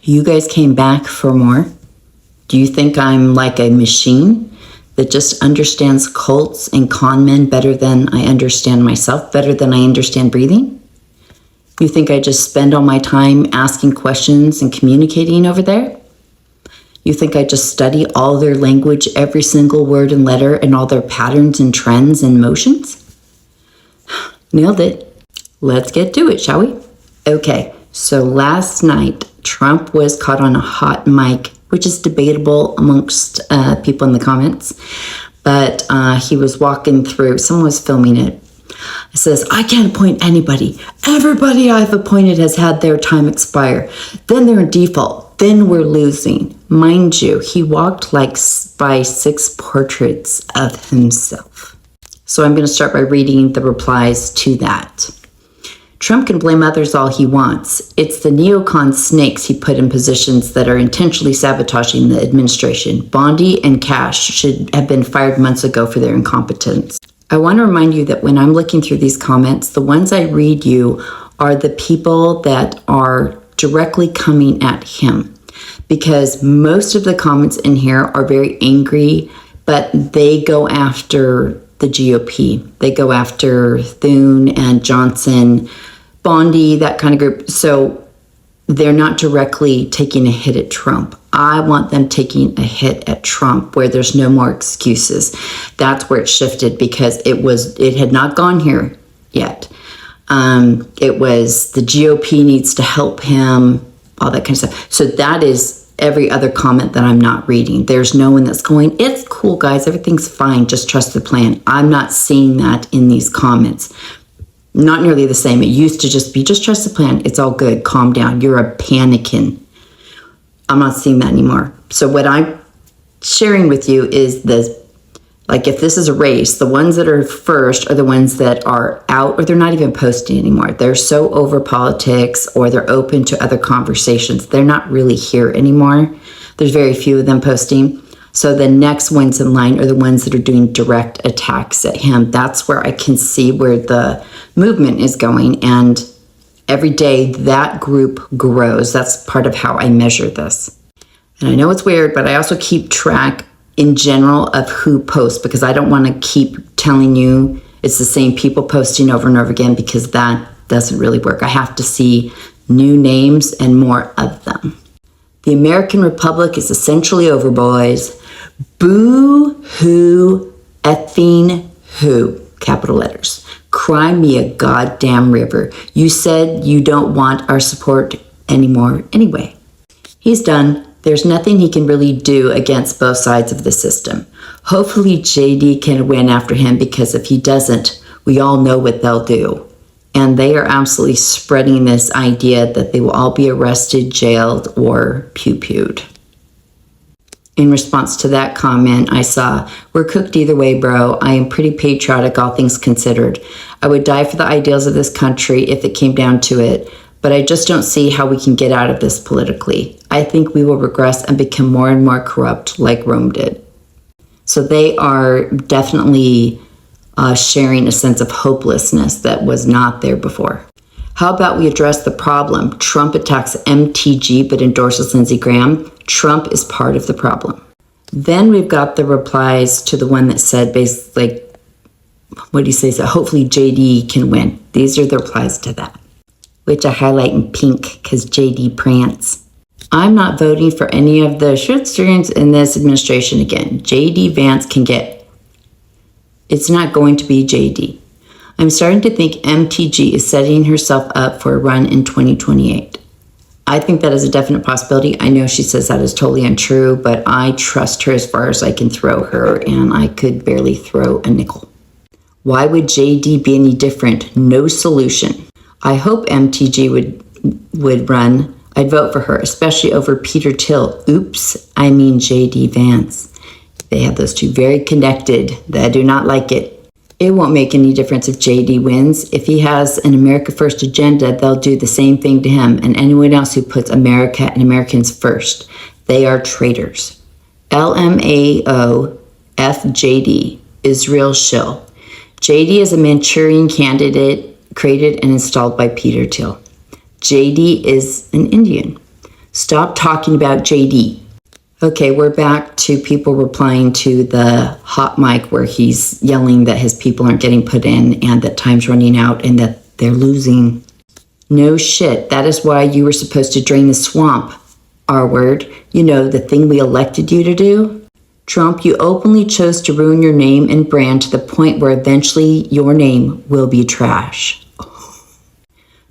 You guys came back for more? Do you think I'm like a machine that just understands cults and con men better than I understand myself, better than I understand breathing? You think I just spend all my time asking questions and communicating over there? You think I just study all their language, every single word and letter, and all their patterns and trends and motions? Nailed it. Let's get to it, shall we? Okay, so last night, Trump was caught on a hot mic, which is debatable amongst people in the comments, but he was walking through, someone was filming it. It says, I can't appoint anybody. Everybody I've appointed has had their time expire. Then they're in default. Then we're losing. Mind you, he walked like by 6 portraits of himself. So I'm going to start by reading the replies to that. Trump can blame others all he wants. It's the neocon snakes he put in positions that are intentionally sabotaging the administration. Bondi and Cash should have been fired months ago for their incompetence. I want to remind you that when I'm looking through these comments, the ones I read you are the people that are directly coming at him. Because most of the comments in here are very angry, but they go after the GOP. They go after Thune and Johnson, Bondi, that kind of group. So they're not directly taking a hit at Trump. I want them taking a hit at Trump where there's no more excuses. That's where it shifted because it had not gone here yet. It was the GOP needs to help him, all that kind of stuff. So that is every other comment that I'm not reading. There's no one that's going, it's cool, guys, everything's fine, just trust the plan. I'm not seeing that in these comments. Not nearly the same. It used to just be, just trust the plan. It's all good. Calm down. You're a panicking. I'm not seeing that anymore. So what I'm sharing with you is this, like if this is a race, the ones that are first are the ones that are out or they're not even posting anymore. They're so over politics or they're open to other conversations. They're not really here anymore. There's very few of them posting. So the next ones in line are the ones that are doing direct attacks at him. That's where I can see where the movement is going. And every day that group grows. That's part of how I measure this. And I know it's weird, but I also keep track in general of who posts because I don't want to keep telling you it's the same people posting over and over again because that doesn't really work. I have to see new names and more of them. The American Republic is essentially over, boys. Boo, hoo, effing who, capital letters. Cry me a goddamn river. You said you don't want our support anymore anyway. He's done. There's nothing he can really do against both sides of the system. Hopefully JD can win after him because if he doesn't, we all know what they'll do. And they are absolutely spreading this idea that they will all be arrested, jailed, or pew-pewed. In response to that comment, I saw, we're cooked either way, bro. I am pretty patriotic, all things considered. I would die for the ideals of this country if it came down to it, but I just don't see how we can get out of this politically. I think we will regress and become more and more corrupt like Rome did. So they are definitely sharing a sense of hopelessness that was not there before. How about we address the problem? Trump attacks MTG but endorses Lindsey Graham. Trump is part of the problem. Then we've got the replies to the one that said basically, like, what do you say? So hopefully JD can win. These are the replies to that, which I highlight in pink because JD prance. I'm not voting for any of the shit students in this administration again. JD Vance can get. It's not going to be JD. I'm starting to think MTG is setting herself up for a run in 2028. I think that is a definite possibility. I know she says that is totally untrue, but I trust her as far as I can throw her, and I could barely throw a nickel. Why would JD be any different? No solution. I hope MTG would run. I'd vote for her, especially over Peter Thiel. Oops, I mean JD Vance. They have those two very connected. I do not like it. It won't make any difference if JD wins. If he has an America First agenda, they'll do the same thing to him and anyone else who puts America and Americans first. They are traitors. LMAO FJD, Israel shill. JD is a Manchurian candidate created and installed by Peter Thiel. JD is an Indian. Stop talking about JD. Okay, we're back to people replying to the hot mic where he's yelling that his people aren't getting put in and that time's running out and that they're losing. No shit. That is why you were supposed to drain the swamp. R word. You know, the thing we elected you to do. Trump, you openly chose to ruin your name and brand to the point where eventually your name will be trash.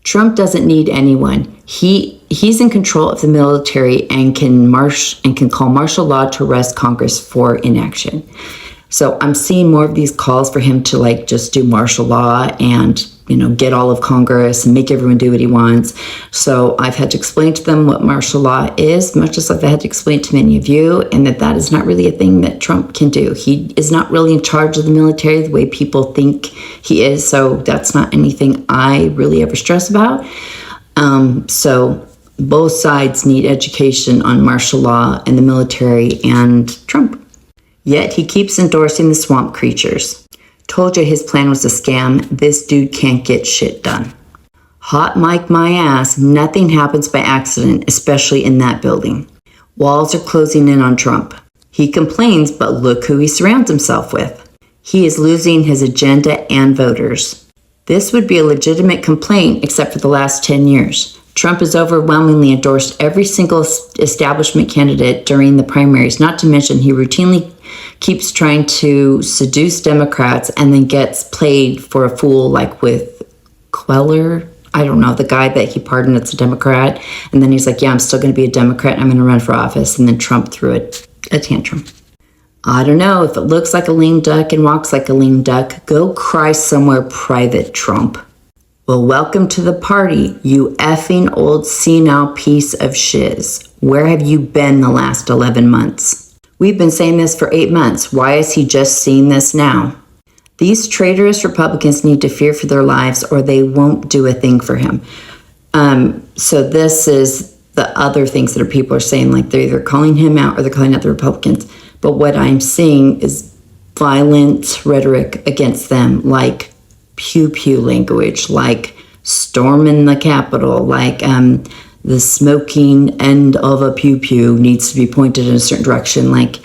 Trump doesn't need anyone. He's in control of the military and can call martial law to arrest Congress for inaction. So I'm seeing more of these calls for him to like just do martial law and, you know, get all of Congress and make everyone do what he wants. So I've had to explain to them what martial law is, much as I've had to explain to many of you, and that is not really a thing that Trump can do. He is not really in charge of the military the way people think he is. So that's not anything I really ever stress about. So both sides need education on martial law and the military and Trump. Yet he keeps endorsing the swamp creatures. Told you his plan was a scam. This dude can't get shit done. Hot mic my ass. Nothing happens by accident, especially in that building. Walls are closing in on Trump. He complains, but look who he surrounds himself with. He is losing his agenda and voters. This would be a legitimate complaint except for the last 10 years. Trump has overwhelmingly endorsed every single establishment candidate during the primaries, not to mention he routinely keeps trying to seduce Democrats and then gets played for a fool like with Queller. I don't know, the guy that he pardoned that's a Democrat. And then he's like, yeah, I'm still going to be a Democrat. I'm going to run for office. And then Trump threw a tantrum. I don't know. If it looks like a lame duck and walks like a lame duck, go cry somewhere private, Trump. Well, welcome to the party, you effing old senile piece of shiz. Where have you been the last 11 months? We've been saying this for 8 months. Why is he just seeing this now? These traitorous Republicans need to fear for their lives or they won't do a thing for him. So this is the other things that people are saying, like they're either calling him out or they're calling out the Republicans. But what I'm seeing is violent rhetoric against them, like pew-pew language, like storming the Capitol, like the smoking end of a pew-pew needs to be pointed in a certain direction. Like,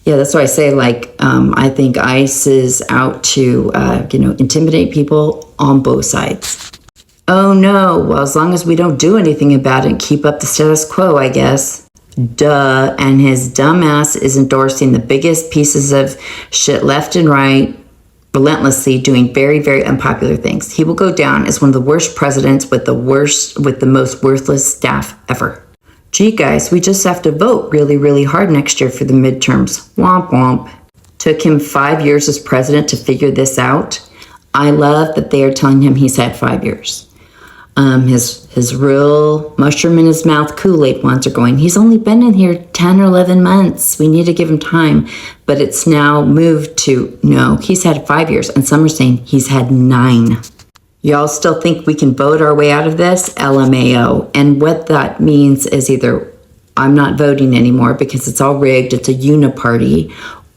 yeah, that's why I say, like, I think ICE is out to, intimidate people on both sides. Oh no, well, as long as we don't do anything about it and keep up the status quo, I guess. Duh, and his dumbass is endorsing the biggest pieces of shit left and right, relentlessly doing very, very unpopular things. He will go down as one of the worst presidents with the most worthless staff ever. Gee, guys, we just have to vote really, really hard next year for the midterms. Womp womp. Took him 5 years as president to figure this out. I love that they are telling him he's had 5 years. His real mushroom in his mouth Kool-Aid ones are going, he's only been in here 10 or 11 months. We need to give him time. But it's now moved to, no, he's had 5 years. And some are saying he's had 9. Y'all still think we can vote our way out of this? LMAO. And what that means is either I'm not voting anymore because it's all rigged, it's a uniparty,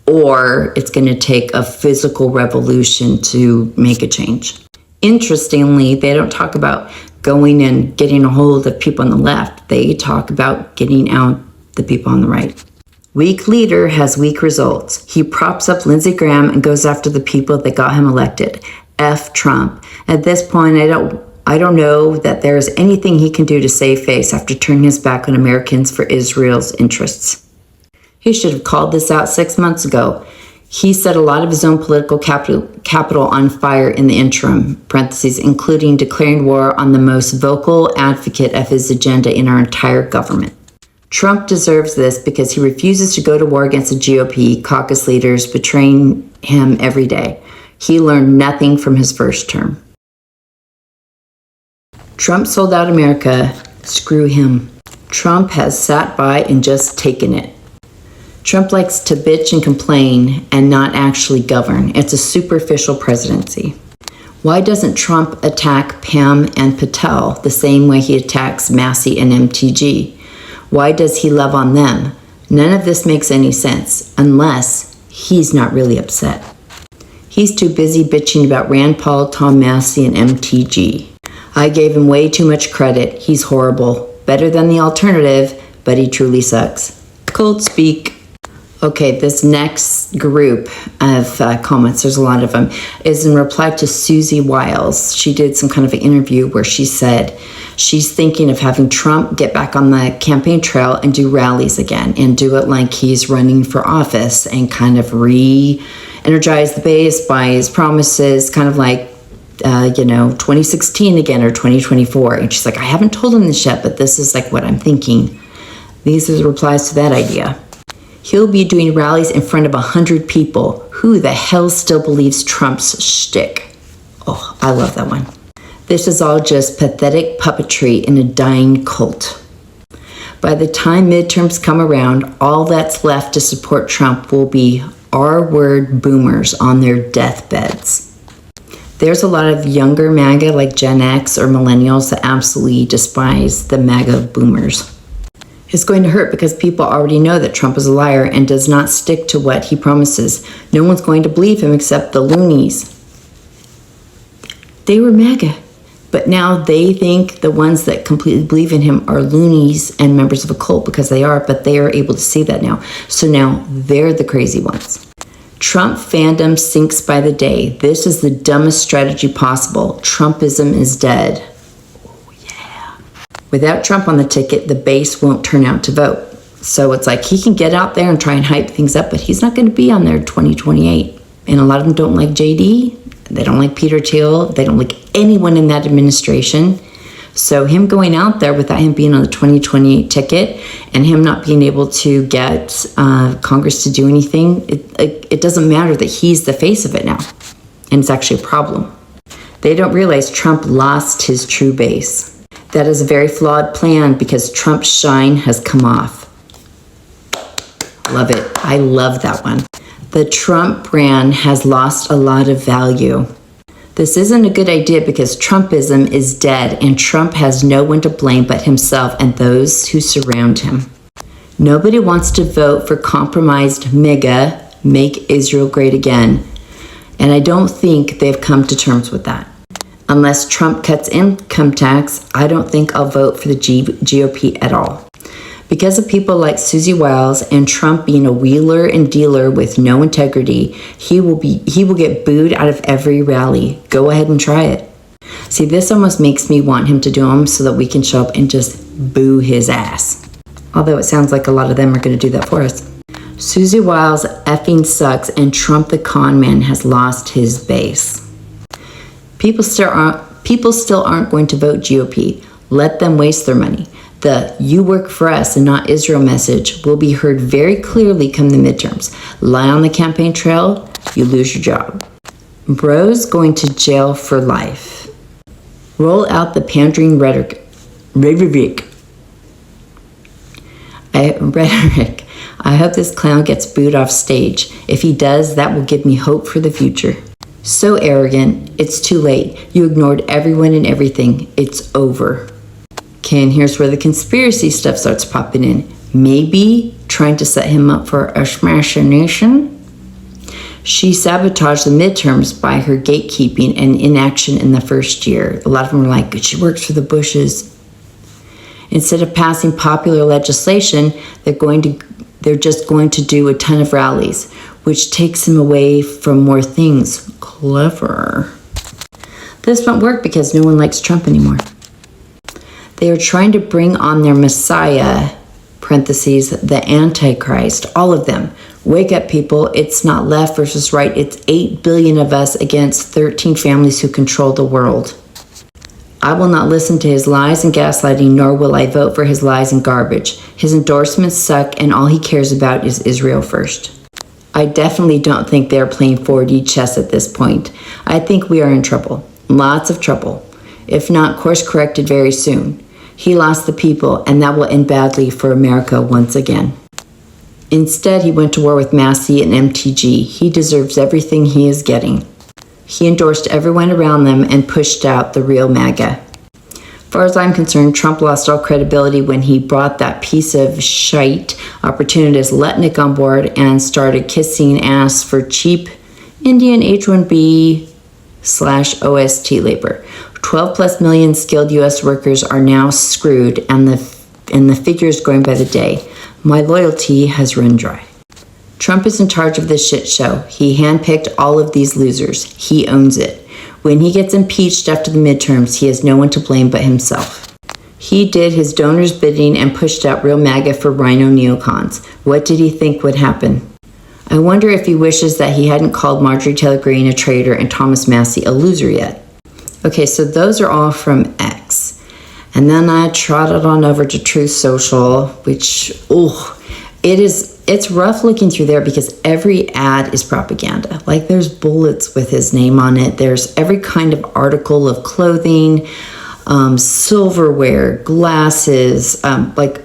or it's going to take a physical revolution to make a change. Interestingly, they don't talk about going and getting a hold of people on the left. They talk about getting out the people on the right. Weak leader has weak results. He props up Lindsey Graham and goes after the people that got him elected. F Trump. At this point, I don't know that there is anything he can do to save face after turning his back on Americans for Israel's interests. He should have called this out 6 months ago. He set a lot of his own political capital on fire in the interim, parentheses, including declaring war on the most vocal advocate of his agenda in our entire government. Trump deserves this because he refuses to go to war against the GOP caucus leaders betraying him every day. He learned nothing from his first term. Trump sold out America. Screw him. Trump has sat by and just taken it. Trump likes to bitch and complain and not actually govern. It's a superficial presidency. Why doesn't Trump attack Pam and Patel the same way he attacks Massey and MTG? Why does he love on them? None of this makes any sense unless he's not really upset. He's too busy bitching about Rand Paul, Tom Massey, and MTG. I gave him way too much credit. He's horrible. better than the alternative, but he truly sucks. Cold speak. Okay, this next group of comments, there's a lot of them, is in reply to Susie Wiles. She did some kind of an interview where she said she's thinking of having Trump get back on the campaign trail and do rallies again and do it like he's running for office and kind of re-energize the base by his promises, kind of like 2016 again or 2024. And she's like, I haven't told him this yet, but this is like what I'm thinking. These are the replies to that idea. He'll be doing rallies in front of 100 people. Who the hell still believes Trump's shtick? Oh, I love that one. This is all just pathetic puppetry in a dying cult. By the time midterms come around, all that's left to support Trump will be R-word boomers on their deathbeds. There's a lot of younger MAGA like Gen X or millennials that absolutely despise the MAGA boomers. It's going to hurt because people already know that Trump is a liar and does not stick to what he promises. No one's going to believe him except the loonies. They were MAGA, but now they think the ones that completely believe in him are loonies and members of a cult, because they are, but they are able to see that now. So now they're the crazy ones. Trump fandom sinks by the day. This is the dumbest strategy possible. Trumpism is dead. Without Trump on the ticket, the base won't turn out to vote. So it's like he can get out there and try and hype things up, but he's not going to be on there 2028. And a lot of them don't like JD. They don't like Peter Thiel. They don't like anyone in that administration. So him going out there without him being on the 2028 ticket and him not being able to get Congress to do anything, it doesn't matter that he's the face of it now. And it's actually a problem. They don't realize Trump lost his true base. That is a very flawed plan because Trump's shine has come off. Love it. I love that one. The Trump brand has lost a lot of value. This isn't a good idea because Trumpism is dead and Trump has no one to blame but himself and those who surround him. Nobody wants to vote for compromised MAGA, Make Israel Great Again. And I don't think they've come to terms with that. Unless Trump cuts income tax, I don't think I'll vote for the GOP at all. Because of people like Susie Wiles and Trump being a wheeler and dealer with no integrity, he will get booed out of every rally. Go ahead and try it. See, this almost makes me want him to do them so that we can show up and just boo his ass. Although it sounds like a lot of them are going to do that for us. Susie Wiles effing sucks and Trump the con man has lost his base. People still aren't going to vote GOP. Let them waste their money. The "you work for us and not Israel" message will be heard very clearly come the midterms. Lie on the campaign trail, you lose your job. Bros going to jail for life. Roll out the pandering rhetoric. I hope this clown gets booed off stage. If he does, that will give me hope for the future. So arrogant, it's too late. You ignored everyone and everything. It's over. Okay, and here's where the conspiracy stuff starts popping in. Maybe trying to set him up for assassination. She sabotaged the midterms by her gatekeeping and inaction in the first year. A lot of them were like, she works for the Bushes. Instead of passing popular legislation, they're just going to do a ton of rallies, which takes him away from more things. Clever. This won't work because no one likes Trump anymore. They are trying to bring on their Messiah, parentheses, the Antichrist, all of them. Wake up, people. It's not left versus right. It's 8 billion of us against 13 families who control the world. I will not listen to his lies and gaslighting, nor will I vote for his lies and garbage. His endorsements suck, and all he cares about is Israel first. I definitely don't think they're playing 4D chess at this point. I think we are in trouble. Lots of trouble. If not course corrected very soon. He lost the people, and that will end badly for America once again. Instead, he went to war with Massey and MTG. He deserves everything he is getting. He endorsed everyone around them and pushed out the real MAGA. As far as I'm concerned, Trump lost all credibility when he brought that piece of shite opportunist Letnick on board and started kissing ass for cheap Indian H-1B/OST labor. 12 plus million skilled U.S. workers are now screwed, and the and the figures growing by the day. My loyalty has run dry. Trump is in charge of this shit show. He handpicked all of these losers. He owns it. When he gets impeached after the midterms, he has no one to blame but himself. He did his donors' bidding and pushed out real Maga for rhino neocons. What did he think would happen? I wonder if he wishes that he hadn't called Marjorie Taylor Greene a traitor and Thomas Massie a loser yet. Okay, so those are all from X. And then I trotted on over to Truth Social, which, it's rough looking through there because every ad is propaganda. Like there's bullets with his name on it. There's every kind of article of clothing, silverware, glasses, like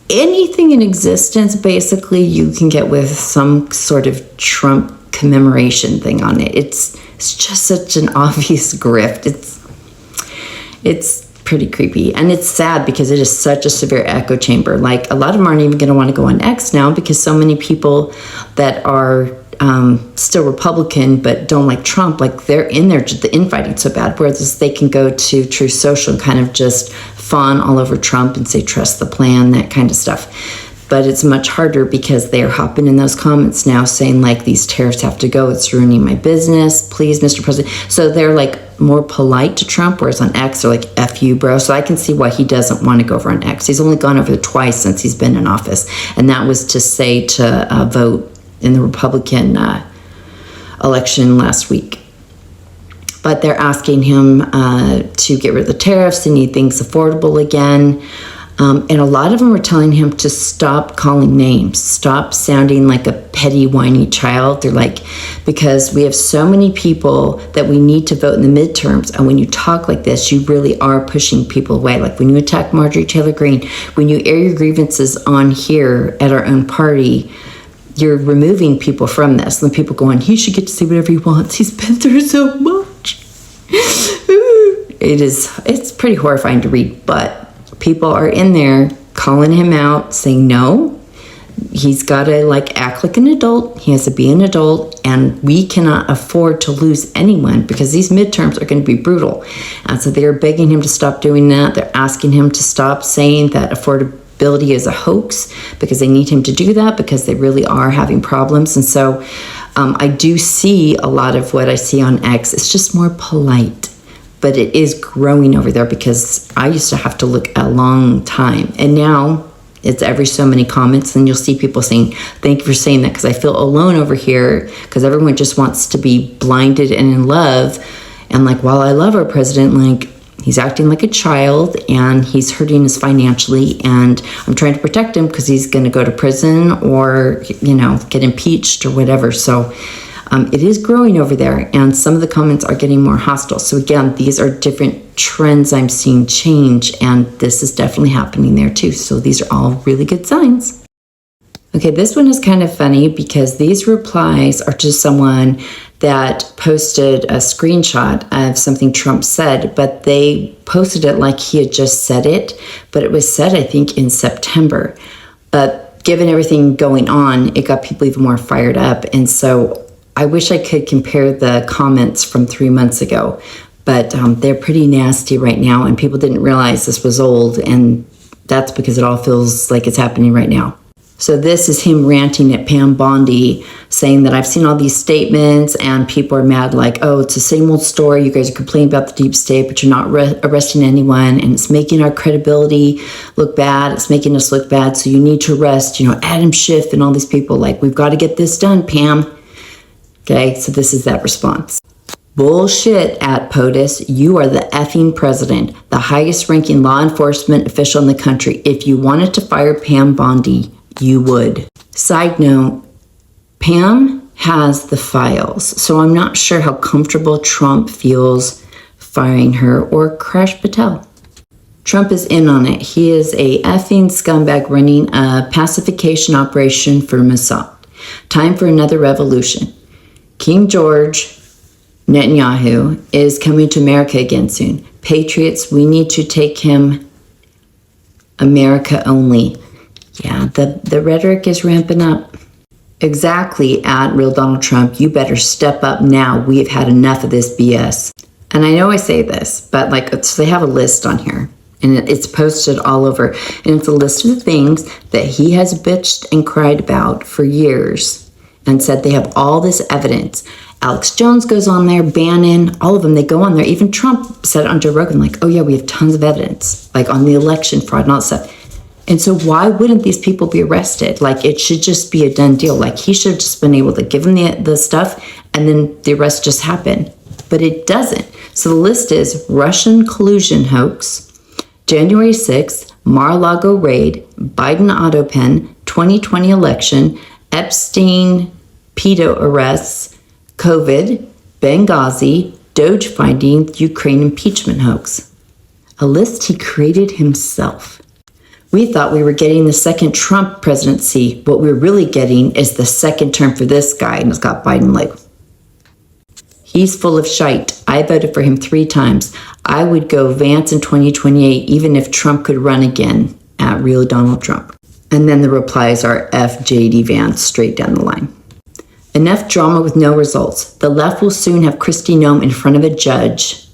anything in existence, basically you can get with some sort of Trump commemoration thing on it. It's just such an obvious grift. It's pretty creepy, and it's sad because it is such a severe echo chamber. Like a lot of them aren't even going to want to go on X now because so many people that are still Republican but don't like Trump, like they're in there, the infighting so bad, whereas they can go to Truth Social and kind of just fawn all over Trump and say trust the plan, that kind of stuff. But it's much harder because they're hopping in those comments now saying like these tariffs have to go, it's ruining my business, please Mr. President. So they're like more polite to Trump, whereas on X they're like F you bro. So I can see why he doesn't want to go over on X. He's only gone over twice since he's been in office, and that was to say to vote in the Republican election last week. But they're asking him to get rid of the tariffs and need things affordable again. And a lot of them were telling him to stop calling names, stop sounding like a petty, whiny child. They're like, because we have so many people that we need to vote in the midterms. And when you talk like this, you really are pushing people away. Like when you attack Marjorie Taylor Greene, when you air your grievances on here at our own party, you're removing people from this. And people going, he should get to say whatever he wants. He's been through so much. It's pretty horrifying to read, but people are in there calling him out, saying no, he's got to like act like an adult. He has to be an adult, and we cannot afford to lose anyone because these midterms are going to be brutal. And so they're begging him to stop doing that. They're asking him to stop saying that affordability is a hoax because they need him to do that because they really are having problems. And so I do see a lot of what I see on X. It's just more polite. But it is growing over there because I used to have to look a long time. And now it's every so many comments, and you'll see people saying, thank you for saying that because I feel alone over here because everyone just wants to be blinded and in love. And like, while I love our president, like he's acting like a child and he's hurting us financially. And I'm trying to protect him because he's going to go to prison or, get impeached or whatever. So it is growing over there, and some of the comments are getting more hostile. So again, these are different trends I'm seeing change, and this is definitely happening there too. So these are all really good signs. Okay, this one is kind of funny because these replies are to someone that posted a screenshot of something Trump said, but they posted it like he had just said it, but it was said, I think, in September. But given everything going on, it got people even more fired up. And so I wish I could compare the comments from 3 months ago, but they're pretty nasty right now, and people didn't realize this was old, and that's because it all feels like it's happening right now. So this is him ranting at Pam Bondi, saying that I've seen all these statements, and people are mad like, oh, it's the same old story. You guys are complaining about the deep state, but you're not arresting anyone, and it's making our credibility look bad. It's making us look bad, so you need to arrest, Adam Schiff and all these people. Like, we've got to get this done, Pam. Okay, so this is that response. Bullshit at POTUS. You are the effing president, the highest ranking law enforcement official in the country. If you wanted to fire Pam Bondi, you would. Side note, Pam has the files, so I'm not sure how comfortable Trump feels firing her, or Crash Patel. Trump is in on it. He is a effing scumbag running a pacification operation for Mossad. Time for another revolution. King George Netanyahu is coming to America again soon. Patriots, we need to take him America only. Yeah, the rhetoric is ramping up. Exactly, at Real Donald Trump, you better step up now. We have had enough of this BS. And I know I say this, but so they have a list on here. And it's posted all over. And it's a list of things that he has bitched and cried about for years and said they have all this evidence. Alex Jones goes on there, Bannon, all of them, they go on there. Even Trump said on Joe Rogan, like, oh yeah, we have tons of evidence, like on the election fraud and all that stuff. And so why wouldn't these people be arrested? Like, it should just be a done deal. Like, he should have just been able to give them the stuff and then the arrest just happened. But it doesn't. So the list is Russian collusion hoax, January 6th, Mar-a-Lago raid, Biden auto pen, 2020 election, Epstein pedo arrests, COVID, Benghazi, Doge finding, Ukraine impeachment hoax. A list he created himself. We thought we were getting the second Trump presidency. What we're really getting is the second term for this guy, and it's got Biden like, he's full of shite. I voted for him 3 times. I would go Vance in 2028, even if Trump could run again, at real Donald Trump. And then the replies are F JD Vance straight down the line. Enough drama with no results. The left will soon have Kristi Noem in front of a judge.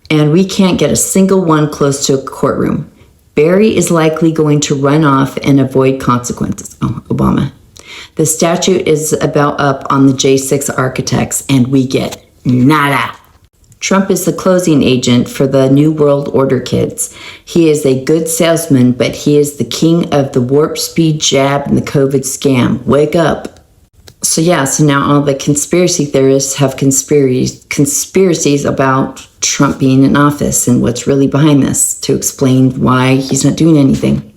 And we can't get a single one close to a courtroom. Barry is likely going to run off and avoid consequences. Oh, Obama. The statute is about up on the J6 architects, and we get nada. Trump is the closing agent for the New World Order kids. He is a good salesman, but he is the king of the warp speed jab and the COVID scam. Wake up. So now all the conspiracy theorists have conspiracies about Trump being in office and what's really behind this to explain why he's not doing anything.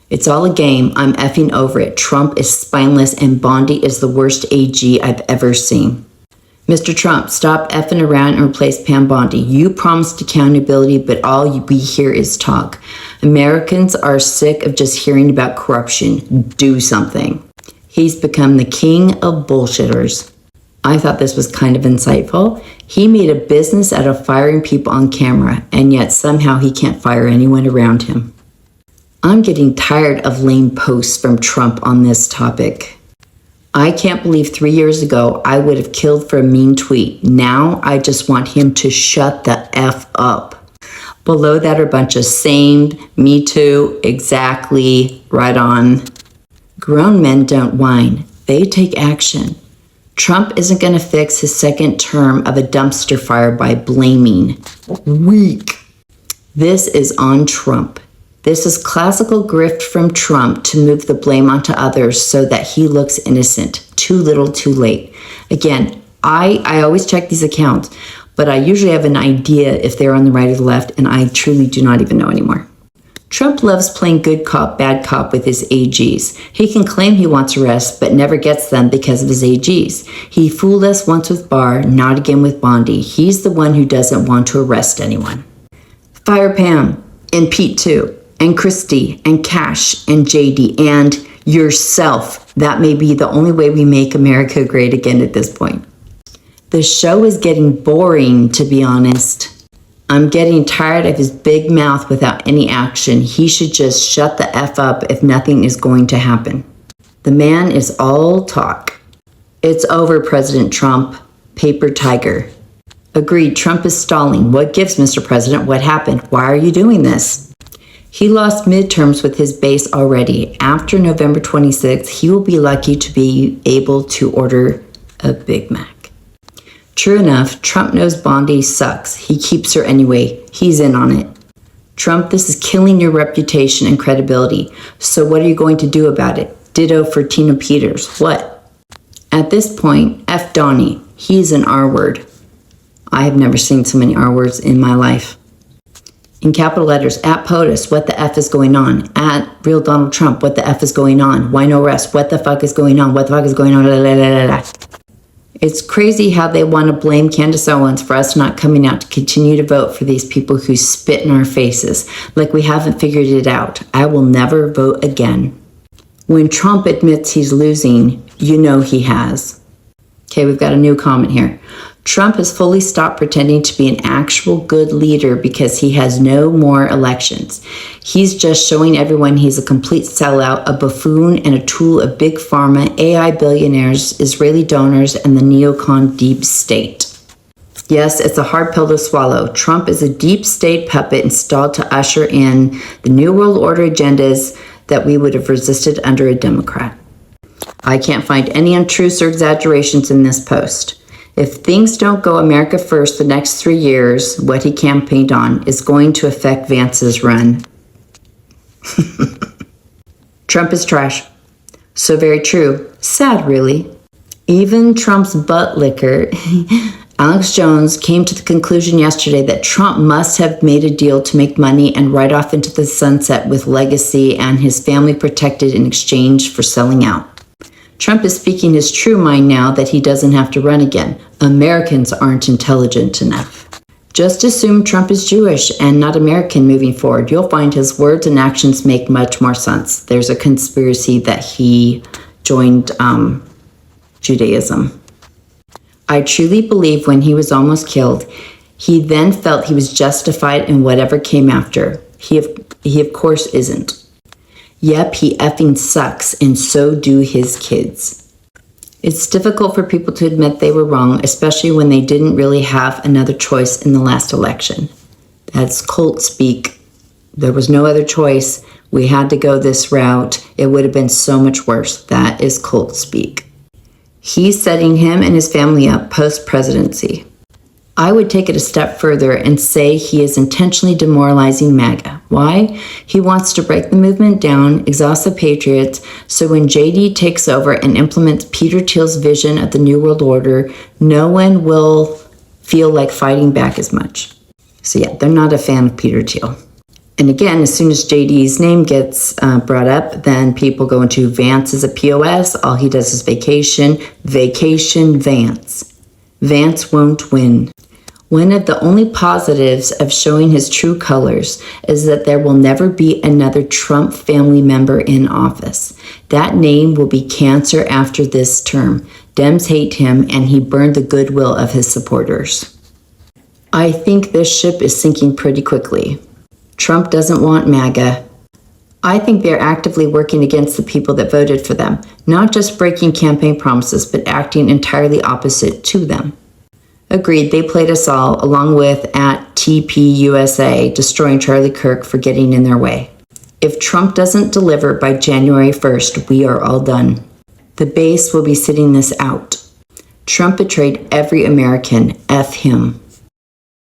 It's all a game. I'm effing over it. Trump is spineless and Bondi is the worst AG I've ever seen. Mr. Trump, stop effing around and replace Pam Bondi. You promised accountability, but all we hear is talk. Americans are sick of just hearing about corruption. Do something. He's become the king of bullshitters. I thought this was kind of insightful. He made a business out of firing people on camera, and yet somehow he can't fire anyone around him. I'm getting tired of lame posts from Trump on this topic. I can't believe 3 years ago I would have killed for a mean tweet. Now I just want him to shut the F up. Below that are a bunch of same, me too, exactly, right on. Grown men don't whine. They take action. Trump isn't going to fix his second term of a dumpster fire by blaming. Weak. This is on Trump. This is classical grift from Trump to move the blame onto others so that he looks innocent. Too little, too late. Again, I always check these accounts, but I usually have an idea if they're on the right or the left, and I truly do not even know anymore. Trump loves playing good cop, bad cop with his AGs. He can claim he wants arrests, but never gets them because of his AGs. He fooled us once with Barr, not again with Bondi. He's the one who doesn't want to arrest anyone. Fire Pam, and Pete too, and Kristi, and Cash, and JD, and yourself. That may be the only way we make America great again at this point. The show is getting boring, to be honest. I'm getting tired of his big mouth without any action. He should just shut the F up if nothing is going to happen. The man is all talk. It's over, President Trump. Paper tiger. Agreed, Trump is stalling. What gives, Mr. President? What happened? Why are you doing this? He lost midterms with his base already. After November 26th, he will be lucky to be able to order a Big Mac. True enough, Trump knows Bondi sucks. He keeps her anyway. He's in on it. Trump, this is killing your reputation and credibility. So what are you going to do about it? Ditto for Tina Peters. What? At this point, F Donnie. He's an R word. I have never seen so many R words in my life. In capital letters, at POTUS, what the F is going on? At real Donald Trump, what the F is going on? Why no arrest? What the fuck is going on? What the fuck is going on? La, la, la, la, la. It's crazy how they want to blame Candace Owens for us not coming out to continue to vote for these people who spit in our faces, like we haven't figured it out. I will never vote again. When Trump admits he's losing, you know he has. Okay, we've got a new comment here. Trump has fully stopped pretending to be an actual good leader because he has no more elections. He's just showing everyone he's a complete sellout, a buffoon, and a tool of big pharma, AI billionaires, Israeli donors, and the neocon deep state. Yes, it's a hard pill to swallow. Trump is a deep state puppet installed to usher in the New World Order agendas that we would have resisted under a Democrat. I can't find any untruths or exaggerations in this post. If things don't go America first the next 3 years, what he campaigned on is going to affect Vance's run. Trump is trash. So very true. Sad, really. Even Trump's butt licker, Alex Jones, came to the conclusion yesterday that Trump must have made a deal to make money and ride off into the sunset with legacy and his family protected in exchange for selling out. Trump is speaking his true mind now that he doesn't have to run again. Americans aren't intelligent enough. Just assume Trump is Jewish and not American moving forward. You'll find his words and actions make much more sense. There's a conspiracy that he joined Judaism. I truly believe when he was almost killed, he then felt he was justified in whatever came after. He of course isn't. Yep, he effing sucks, and so do his kids. It's difficult for people to admit they were wrong, especially when they didn't really have another choice in the last election. That's cult speak. There was no other choice. We had to go this route. It would have been so much worse. That is cult speak. He's setting him and his family up post-presidency. I would take it a step further and say he is intentionally demoralizing Maga. Why? He wants to break the movement down, exhaust the patriots, so when JD takes over and implements Peter Thiel's vision of the New World Order, no one will feel like fighting back as much. So yeah, they're not a fan of Peter Thiel. And again, as soon as JD's name gets brought up, then people go into Vance is a POS. All he does is vacation, Vance. Vance won't win. One of the only positives of showing his true colors is that there will never be another Trump family member in office. That name will be cancer after this term. Dems hate him, and he burned the goodwill of his supporters. I think this ship is sinking pretty quickly. Trump doesn't want MAGA. I think they're actively working against the people that voted for them, not just breaking campaign promises, but acting entirely opposite to them. Agreed, they played us all, along with at TPUSA, destroying Charlie Kirk for getting in their way. If Trump doesn't deliver by January 1st, we are all done. The base will be sitting this out. Trump betrayed every American. F him.